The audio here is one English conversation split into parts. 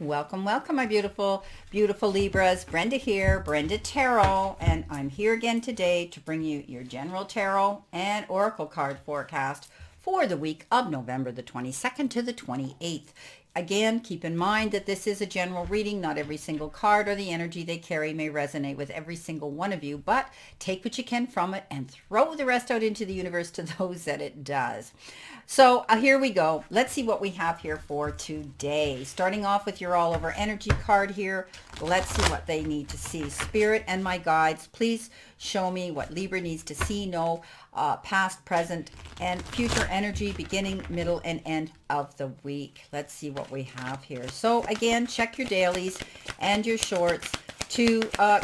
Welcome, welcome, my beautiful, beautiful Libras. Brenda here, Brenda Tarot, and I'm here again today to bring you your general tarot and oracle card forecast for the week of November the 22nd to the 28th. Again, keep in mind that this is a general reading. Not every single card or the energy they carry may resonate with every single one of you, but take what you can from it and throw the rest out into the universe to those that it does. So here we go. Let's see what we have here for today. Starting off with your all over energy card here. Let's see what they need to see. Spirit and my guides, please show me what Libra needs to see, know, past, present, and future energy, beginning, middle, and end of the week. Let's see what we have here. So again, check your dailies and your shorts to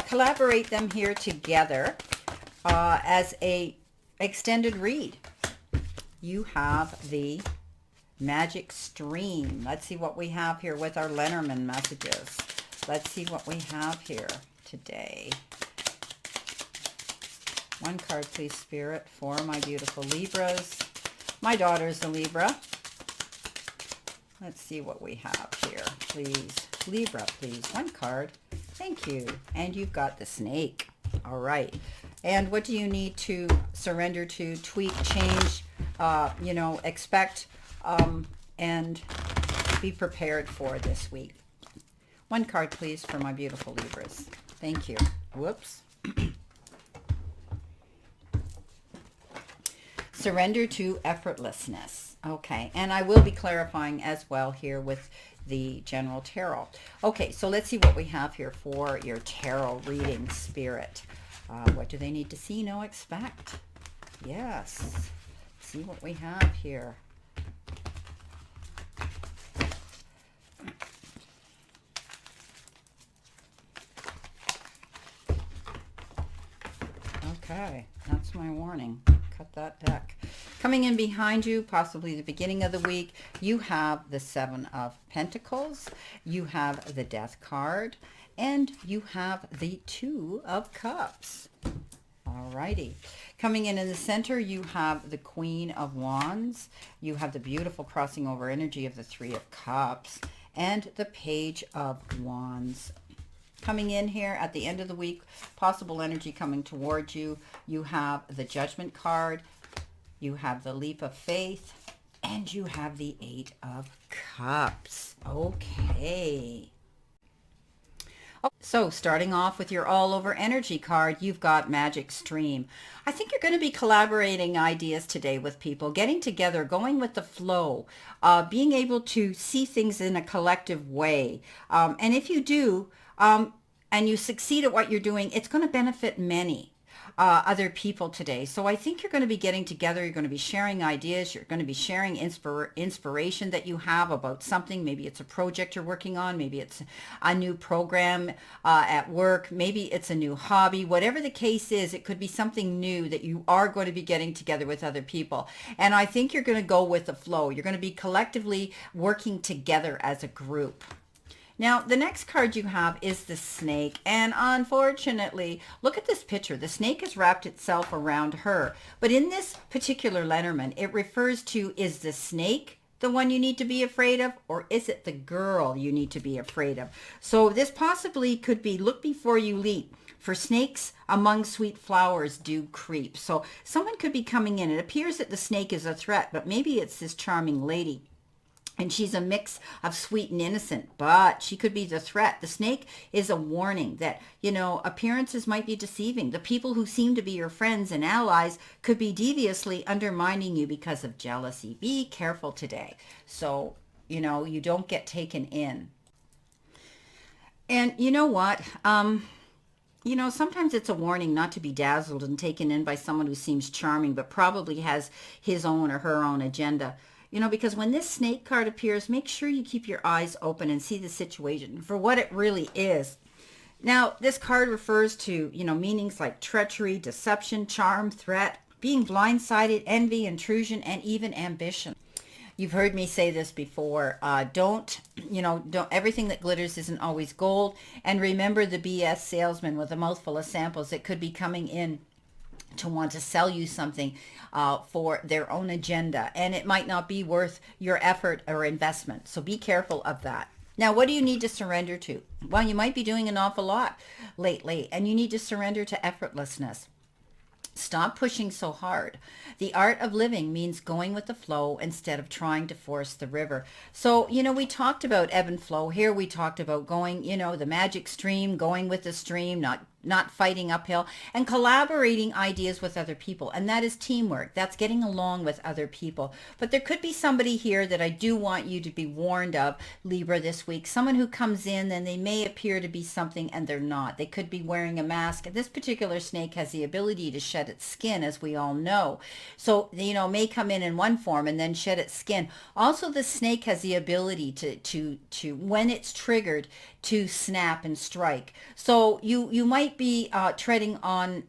collaborate them here together as a extended read. You have the Magic Stream. Let's see what we have here with our Lenormand messages. Let's see what we have here today. One card, please, Spirit, for my beautiful Libras. My daughter's a Libra. Let's see what we have here, please. Libra, please. One card. Thank you. And you've got the snake. All right. And what do you need to surrender to, tweak, change, expect, and be prepared for this week? One card, please, for my beautiful Libras. Thank you. Whoops. Surrender to effortlessness. Okay, and I will be clarifying as well here with the general tarot. Okay, so let's see what we have here for your tarot reading, Spirit. What do they need to see, know, expect? Yes. See what we have here. Okay, that's my warning. Cut that deck. Coming in behind you, possibly the beginning of the week, you have the Seven of Pentacles, you have the Death card, and you have the Two of Cups. Alrighty. Coming in the center, you have the Queen of Wands, you have the beautiful crossing over energy of the Three of Cups, and the Page of Wands. Coming in here at the end of the week, possible energy coming towards you. You have the Judgment card, you have the Leap of Faith, and you have the Eight of Cups. Okay. So starting off with your all over energy card, you've got Magic Stream. I think you're going to be collaborating ideas today with people, getting together, going with the flow, being able to see things in a collective way. And if you do, and you succeed at what you're doing, it's going to benefit many other people today. So I think you're going to be getting together. You're going to be sharing ideas. You're going to be sharing inspiration that you have about something. Maybe it's a project you're working on. Maybe it's a new program at work. Maybe it's a new hobby. Whatever the case is, it could be something new that you are going to be getting together with other people. And I think you're going to go with the flow. You're going to be collectively working together as a group. Now, the next card you have is the snake. And unfortunately, look at this picture. The snake has wrapped itself around her. But in this particular Lenormand, it refers to, is the snake the one you need to be afraid of? Or is it the girl you need to be afraid of? So this possibly could be, look before you leap. For snakes among sweet flowers do creep. So someone could be coming in. It appears that the snake is a threat, but maybe it's this charming lady. And she's a mix of sweet and innocent, but she could be the threat. The snake is a warning that, appearances might be deceiving. The people who seem to be your friends and allies could be deviously undermining you because of jealousy. Be careful today. So, you don't get taken in. And you know what? Sometimes it's a warning not to be dazzled and taken in by someone who seems charming, but probably has his own or her own agenda. Because when this snake card appears, make sure you keep your eyes open and see the situation for what it really is. Now, this card refers to, meanings like treachery, deception, charm, threat, being blindsided, envy, intrusion, and even ambition. You've heard me say this before. Don't everything that glitters isn't always gold. And remember the BS salesman with a mouthful of samples that could be coming in to want to sell you something for their own agenda, and it might not be worth your effort or investment. So be careful of that. Now, what do you need to surrender to? Well, you might be doing an awful lot lately, and you need to surrender to effortlessness. Stop pushing so hard. The art of living means going with the flow instead of trying to force the river. So, we talked about ebb and flow. Here we talked about going, the magic stream, going with the stream, not fighting uphill, and collaborating ideas with other people. And that is teamwork. That's getting along with other people. But there could be somebody here that I do want you to be warned of, Libra, this week. Someone who comes in and they may appear to be something and they're not. They could be wearing a mask. This particular snake has the ability to shed its skin, as we all know. So, may come in one form and then shed its skin. Also, the snake has the ability to when it's triggered, to snap and strike. So you might be treading on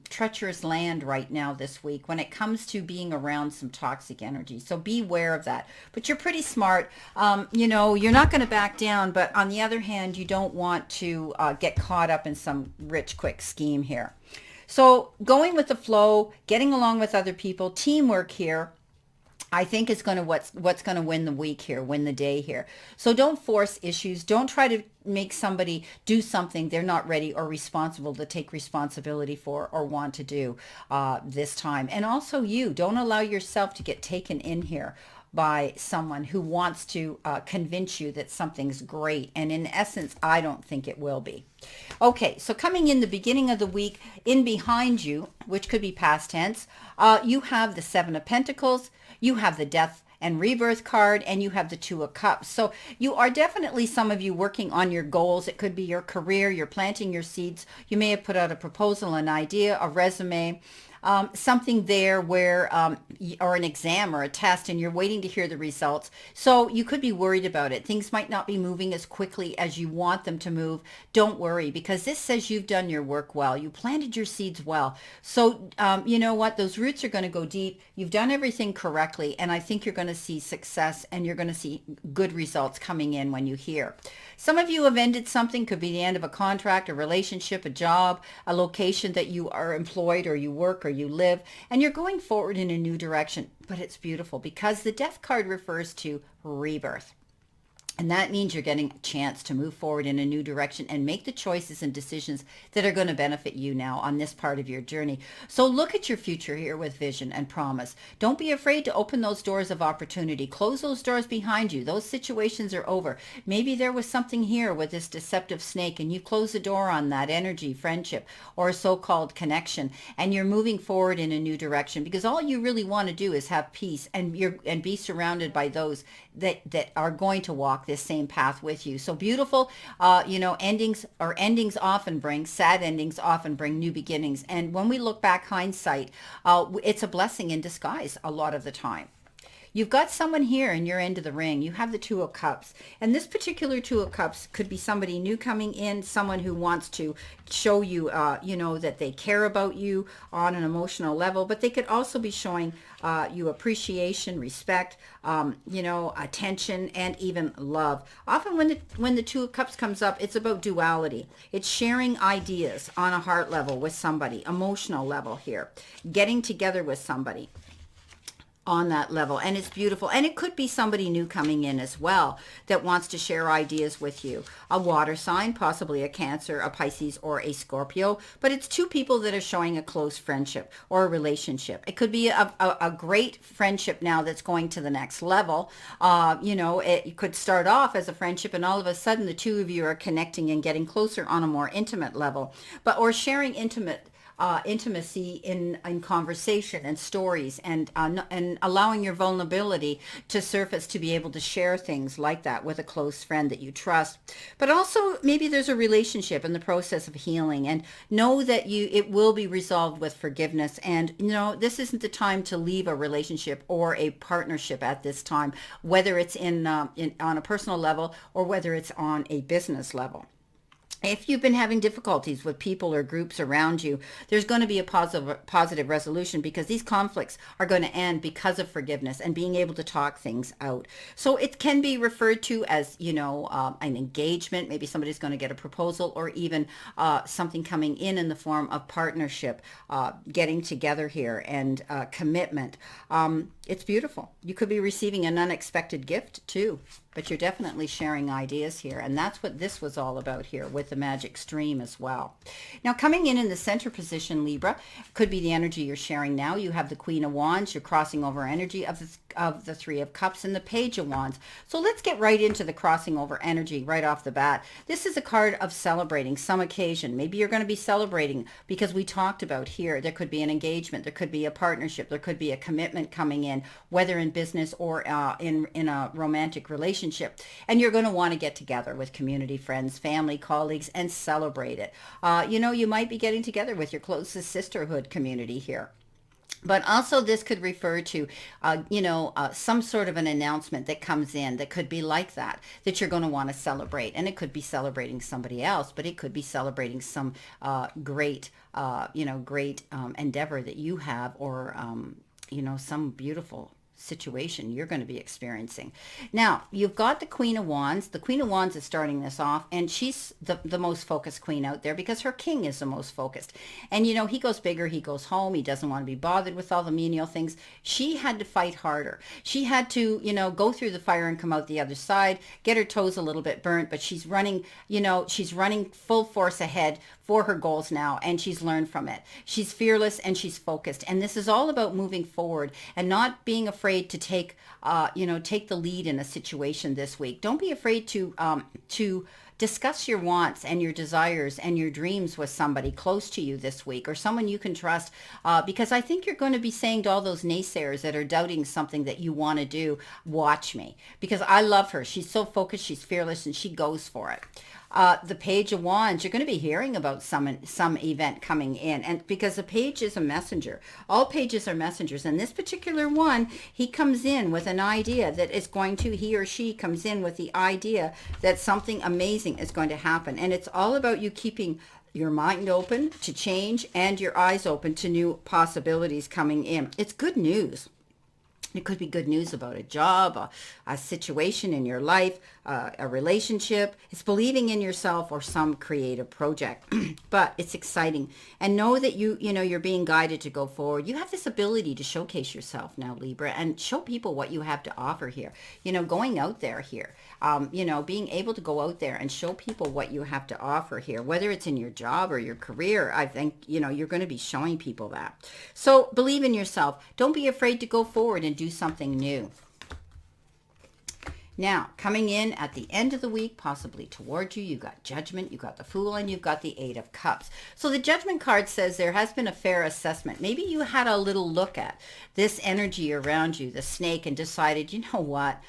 treacherous land right now this week when it comes to being around some toxic energy. So beware of that. But you're pretty smart. You're not going to back down. But on the other hand, you don't want to get caught up in some rich, quick scheme here. So going with the flow, getting along with other people, teamwork here, I think is going to what's going to win the week here, win the day here. So don't force issues. Don't try to make somebody do something they're not ready or responsible to take responsibility for or want to do this time. And also don't allow yourself to get taken in here by someone who wants to convince you that something's great. And in essence, I don't think it will be. Okay, so coming in the beginning of the week, in behind you, which could be past tense, you have the Seven of Pentacles, you have the Death and Rebirth card, and you have the Two of Cups. So you are definitely, some of you, working on your goals. It could be your career, you're planting your seeds. You may have put out a proposal, an idea, a resume, something there where, or an exam or a test, and you're waiting to hear the results. So you could be worried about it. Things might not be moving as quickly as you want them to move. Don't worry, because this says you've done your work well. You planted your seeds well. So you know what? Those roots are going to go deep. You've done everything correctly, and I think you're going to see success, and you're going to see good results coming in when you hear. Some of you have ended something. Could be the end of a contract, a relationship, a job, a location that you are employed or you work or you live, and you're going forward in a new direction. But it's beautiful because the Death card refers to rebirth. And that means you're getting a chance to move forward in a new direction and make the choices and decisions that are going to benefit you now on this part of your journey. So look at your future here with vision and promise. Don't be afraid to open those doors of opportunity. Close those doors behind you. Those situations are over. Maybe there was something here with this deceptive snake and you close the door on that energy, friendship, or a so-called connection, and you're moving forward in a new direction because all you really want to do is have peace and be surrounded by those that are going to walk this same path with you. So beautiful, endings often bring, sad endings often bring new beginnings. And when we look back, hindsight, it's a blessing in disguise a lot of the time. You've got someone here in your end of the ring. You have the Two of Cups. And this particular Two of Cups could be somebody new coming in, someone who wants to show you, that they care about you on an emotional level. But they could also be showing you appreciation, respect, attention, and even love. Often when the Two of Cups comes up, it's about duality. It's sharing ideas on a heart level with somebody, emotional level here, getting together with somebody on that level. And it's beautiful. And it could be somebody new coming in as well that wants to share ideas with you. A water sign, possibly a Cancer, a Pisces, or a Scorpio. But it's two people that are showing a close friendship or a relationship. It could be a great friendship now that's going to the next level. It could start off as a friendship and all of a sudden the two of you are connecting and getting closer on a more intimate level. Or sharing intimacy in conversation and stories, and allowing your vulnerability to surface to be able to share things like that with a close friend that you trust. But also maybe there's a relationship in the process of healing, and know that it will be resolved with forgiveness. And this isn't the time to leave a relationship or a partnership at this time, whether it's on a personal level or whether it's on a business level. If you've been having difficulties with people or groups around you, there's going to be a positive resolution, because these conflicts are going to end because of forgiveness and being able to talk things out. So it can be referred to as, an engagement. Maybe somebody's going to get a proposal, or even something coming in the form of partnership, getting together here, and commitment. It's beautiful. You could be receiving an unexpected gift too, but you're definitely sharing ideas here. And that's what this was all about here with the magic stream as well. Now, coming in the center position, Libra, could be the energy you're sharing now. You have the Queen of Wands. You're crossing over energy of the Three of Cups and the Page of Wands. So let's get right into the crossing over energy right off the bat. This is a card of celebrating some occasion. Maybe you're going to be celebrating because we talked about here, there could be an engagement, there could be a partnership, there could be a commitment coming in, whether in business or in a romantic relationship. And you're going to want to get together with community, friends, family, colleagues, and celebrate it. You might be getting together with your closest sisterhood community here. But also this could refer to, some sort of an announcement that comes in that could be like that you're going to want to celebrate. And it could be celebrating somebody else, but it could be celebrating some great endeavor that you have, or, some beautiful situation you're going to be experiencing. Now, you've got the Queen of Wands. The Queen of Wands is starting this off, and she's the most focused queen out there because her king is the most focused. And, he goes bigger, he goes home, he doesn't want to be bothered with all the menial things. She had to fight harder. She had to, go through the fire and come out the other side, get her toes a little bit burnt, but she's running, she's running full force ahead for her goals now, and she's learned from it. She's fearless and she's focused. And this is all about moving forward and not being afraid to take the lead in a situation this week. Don't be afraid to discuss your wants and your desires and your dreams with somebody close to you this week, or someone you can trust, because I think you're going to be saying to all those naysayers that are doubting something that you want to do, watch me, because I love her. She's so focused, she's fearless, and she goes for it. The Page of Wands, you're going to be hearing about some event coming in, and because the page is a messenger. All pages are messengers, and this particular one, he comes in with an idea that is going to, he or she comes in with the idea that something amazing is going to happen, and it's all about you keeping your mind open to change and your eyes open to new possibilities coming in. It's good news. It could be good news about a job, a situation in your life, a relationship. It's believing in yourself or some creative project. But it's exciting. And know that you're being guided to go forward. You have this ability to showcase yourself now, Libra, and show people what you have to offer here. Going out there here. Being able to go out there and show people what you have to offer here, whether it's in your job or your career. I think, you're going to be showing people that. So believe in yourself. Don't be afraid to go forward and do something new. Now, coming in at the end of the week, possibly towards you, you've got Judgment, you've got the Fool, and you've got the Eight of Cups. So the Judgment card says there has been a fair assessment. Maybe you had a little look at this energy around you, the snake, and decided, you know what?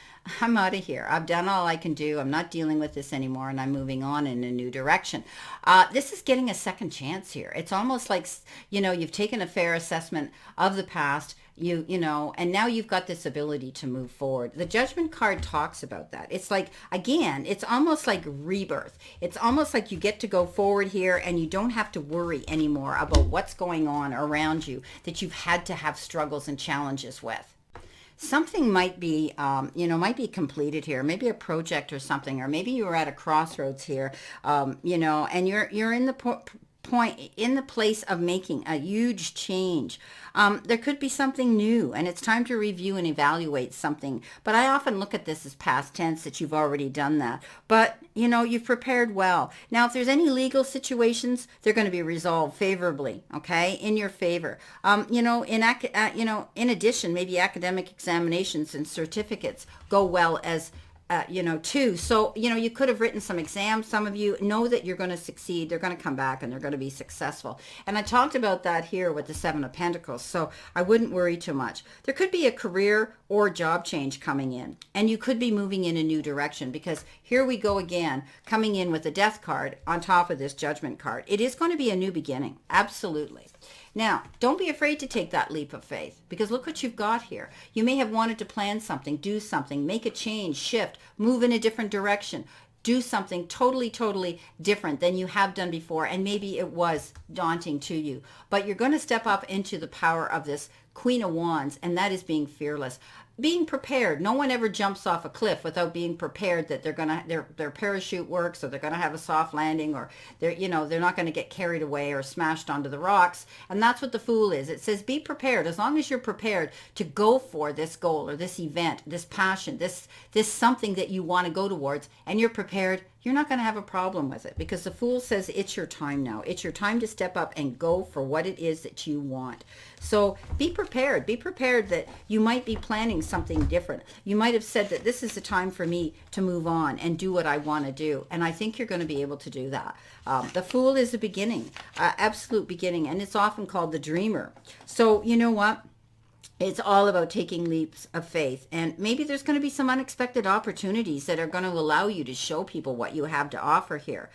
I'm out of here. I've done all I can do. I'm not dealing with this anymore, and I'm moving on in a new direction. This is getting a second chance here. It's almost like, you've taken a fair assessment of the past, and now you've got this ability to move forward. The Judgment card talks about that. It's like, again, it's almost like rebirth. It's almost like you get to go forward here, and you don't have to worry anymore about what's going on around you that you've had to have struggles and challenges with. Something might be, might be completed here, maybe a project or something, or maybe you were at a crossroads here, and you're in the place of making a huge change. There could be something new, and it's time to review and evaluate something. But I often look at this as past tense, that you've already done that. But, you've prepared well. Now, if there's any legal situations, they're going to be resolved favorably, okay, in your favor. In addition, maybe academic examinations and certificates go well as too. So, you could have written some exams. Some of you know that you're going to succeed. They're going to come back and they're going to be successful. And I talked about that here with the Seven of Pentacles. So I wouldn't worry too much. There could be a career or job change coming in, and you could be moving in a new direction, because here we go again, coming in with the Death card on top of this Judgment card. It is going to be a new beginning. Absolutely. Now, don't be afraid to take that leap of faith, because look what you've got here. You may have wanted to plan something, do something, make a change, shift, move in a different direction. do something totally different than you have done before. And maybe it was daunting to you, but you're going to step up into the power of this Queen of Wands, and that is being fearless. Being prepared. No one ever jumps off a cliff without being prepared that they're gonna their parachute works, or they're gonna have a soft landing, or they're not gonna get carried away or smashed onto the rocks. And that's what the Fool is. It says be prepared. As long as you're prepared to go for this goal or this event, this passion, this something that you want to go towards, and you're prepared, you're not going to have a problem with it, because the Fool says it's your time now. It's your time to step up and go for what it is that you want. So be prepared. Be prepared that you might be planning something different. You might have said that this is the time for me to move on and do what I want to do. And I think you're going to be able to do that. The Fool is a beginning, absolute beginning, and it's often called the dreamer. So you know what? It's all about taking leaps of faith. And maybe there's going to be some unexpected opportunities that are going to allow you to show people what you have to offer here.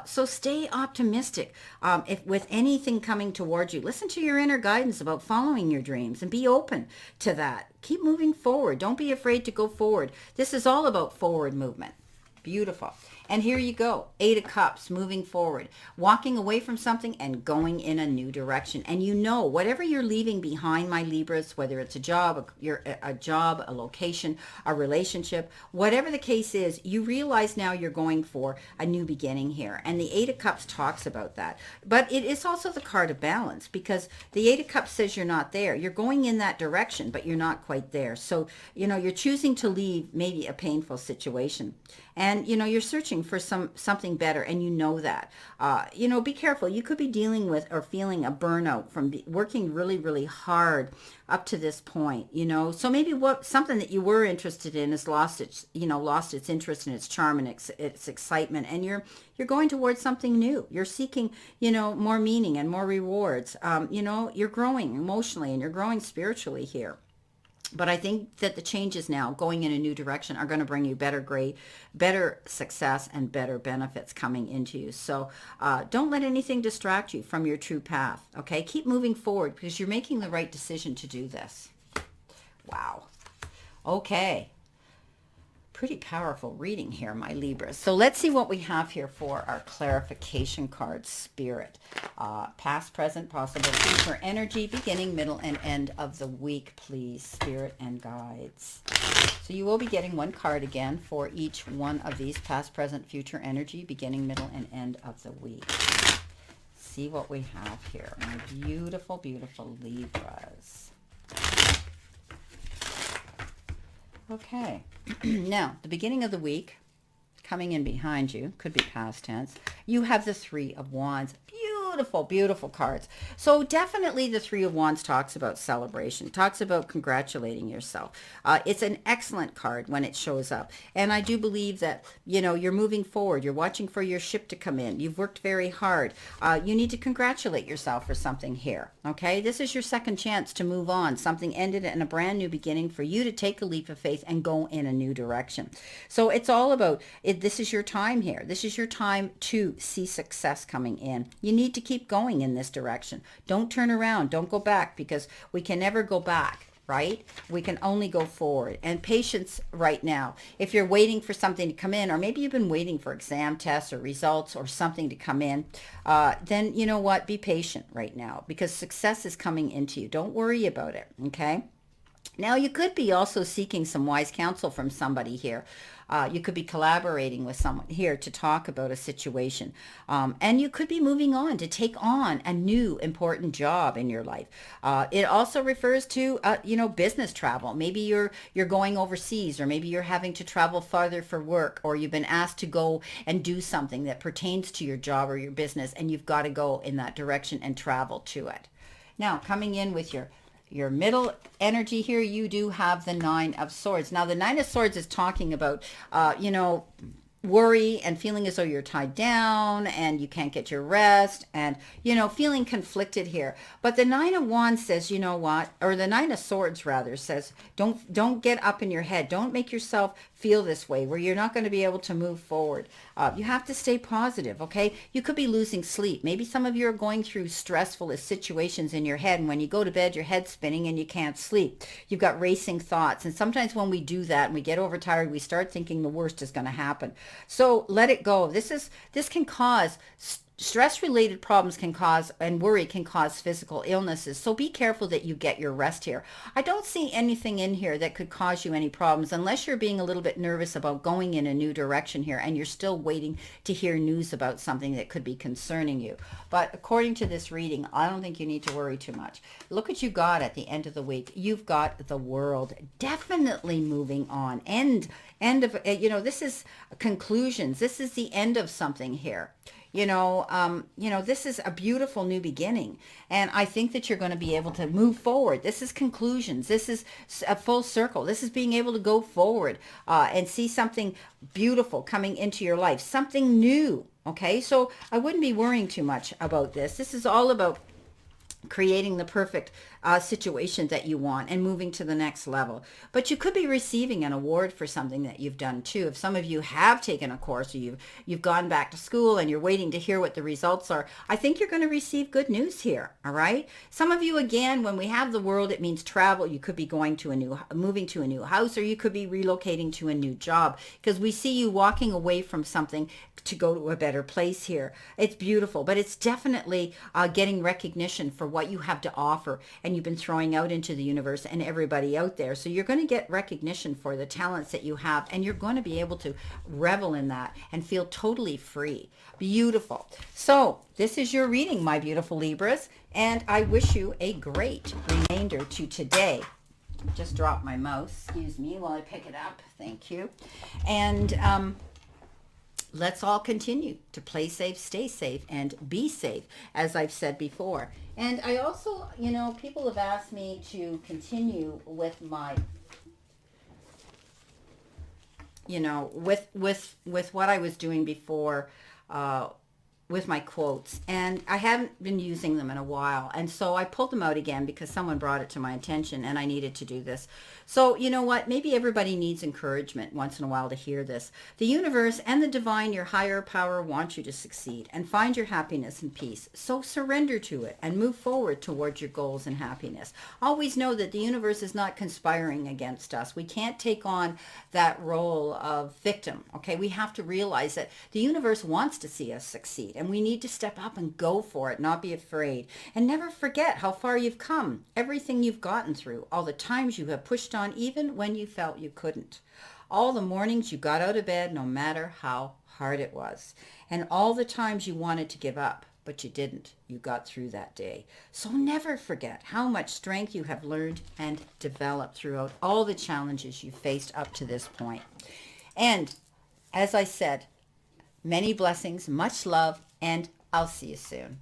So stay optimistic. If with anything coming towards you, listen to your inner guidance about following your dreams and be open to that. Keep moving forward. Don't be afraid to go forward. This is all about forward movement. Beautiful. And here you go. 8 of Cups, moving forward, walking away from something and going in a new direction. And you know, whatever you're leaving behind, my Libras, whether it's a job, a location, a relationship, whatever the case is, you realize now you're going for a new beginning here. And the 8 of Cups talks about that. But it is also the card of balance, because the 8 of Cups says you're not there. You're going in that direction, but you're not quite there. So, you're choosing to leave maybe a painful situation. And, you're searching for something better, and that. Be careful. You could be dealing with or feeling a burnout from working really hard up to this point, So maybe something that you were interested in has lost its interest and its charm and its excitement, and you're going towards something new. You're seeking, more meaning and more rewards. You're growing emotionally and you're growing spiritually here. But I think that the changes now going in a new direction are going to bring you better success and better benefits coming into you. So don't let anything distract you from your true path. Okay, keep moving forward, because you're making the right decision to do this. Wow. Okay. Pretty powerful reading here, my Libras. So let's see what we have here for our clarification card, Spirit. Past, present, possible future energy, beginning, middle, and end of the week, please, Spirit and guides. So you will be getting one card again for each one of these: past, present, future energy, beginning, middle, and end of the week. See what we have here, my beautiful, beautiful Libras. Okay, now the beginning of the week, coming in behind you, could be past tense, you have the 3 of Wands. Beautiful cards. So definitely the 3 of Wands talks about celebration, talks about congratulating yourself. It's an excellent card when it shows up. And I do believe that, you're moving forward. You're watching for your ship to come in. You've worked very hard. You need to congratulate yourself for something here. Okay, this is your second chance to move on. Something ended and a brand new beginning for you to take a leap of faith and go in a new direction. So it's all about it. This is your time here. This is your time to see success coming in. You need to keep going in this direction. Don't turn around. Don't go back, because we can never go back, right? We can only go forward. And patience right now. If you're waiting for something to come in, or maybe you've been waiting for exam tests or results or something to come in, then you know what? Be patient right now, because success is coming into you. Don't worry about it, okay? Now, you could be also seeking some wise counsel from somebody here. You could be collaborating with someone here to talk about a situation. And you could be moving on to take on a new important job in your life. It also refers to, business travel. Maybe you're going overseas, or maybe you're having to travel farther for work, or you've been asked to go and do something that pertains to your job or your business, and you've got to go in that direction and travel to it. Now, coming in with your middle energy here, you do have the 9 of Swords. Now, the 9 of Swords is talking about, worry and feeling as though you're tied down and you can't get your rest, and, feeling conflicted here. But the 9 of Wands says, or the 9 of Swords rather says, don't get up in your head. Don't make yourself feel this way, where you're not going to be able to move forward. You have to stay positive, okay? You could be losing sleep. Maybe some of you are going through stressful situations in your head, and when you go to bed, your head's spinning and you can't sleep. You've got racing thoughts, and sometimes when we do that and we get overtired, we start thinking the worst is going to happen. So let it go. This can cause stress related problems, can cause, and worry can cause physical illnesses. So be careful that you get your rest here. I don't see anything in here that could cause you any problems, unless you're being a little bit nervous about going in a new direction here and you're still waiting to hear news about something that could be concerning you. But according to this reading, I don't think you need to worry too much. Look what you got at the end of the week. You've got the World, definitely moving on. End of, this is conclusions. This is the end of something here. This is a beautiful new beginning. And I think that you're going to be able to move forward. This is conclusions. This is a full circle. This is being able to go forward and see something beautiful coming into your life, something new. Okay, so I wouldn't be worrying too much about this. This is all about creating the perfect situation that you want and moving to the next level. But you could be receiving an award for something that you've done too. If some of you have taken a course, or you've gone back to school and you're waiting to hear what the results are, I think you're going to receive good news here. All right. Some of you, again, when we have the World, it means travel. You could be moving to a new house, or you could be relocating to a new job, because we see you walking away from something to go to a better place here. It's beautiful, but it's definitely getting recognition for what you have to offer and you've been throwing out into the universe and everybody out there. So you're going to get recognition for the talents that you have, and you're going to be able to revel in that and feel totally free. Beautiful. So this is your reading, my beautiful Libras, and I wish you a great remainder to today. Just dropped my mouse. Excuse me while I pick it up. Thank you. And let's all continue to play safe, stay safe, and be safe, as I've said before. And I also, people have asked me to continue with my, with what I was doing before, with my quotes, and I haven't been using them in a while, and so I pulled them out again because someone brought it to my attention and I needed to do this. So you know what, maybe everybody needs encouragement once in a while to hear this. The universe and the divine, your higher power, want you to succeed and find your happiness and peace. So surrender to it and move forward towards your goals and happiness. Always know that the universe is not conspiring against us. We can't take on that role of victim. Okay, we have to realize that the universe wants to see us succeed, and we need to step up and go for it, not be afraid. And never forget how far you've come, everything you've gotten through, all the times you have pushed on even when you felt you couldn't, all the mornings you got out of bed no matter how hard it was, and all the times you wanted to give up, but you didn't. You got through that day. So never forget how much strength you have learned and developed throughout all the challenges you faced up to this point. And as I said, many blessings, much love, and I'll see you soon.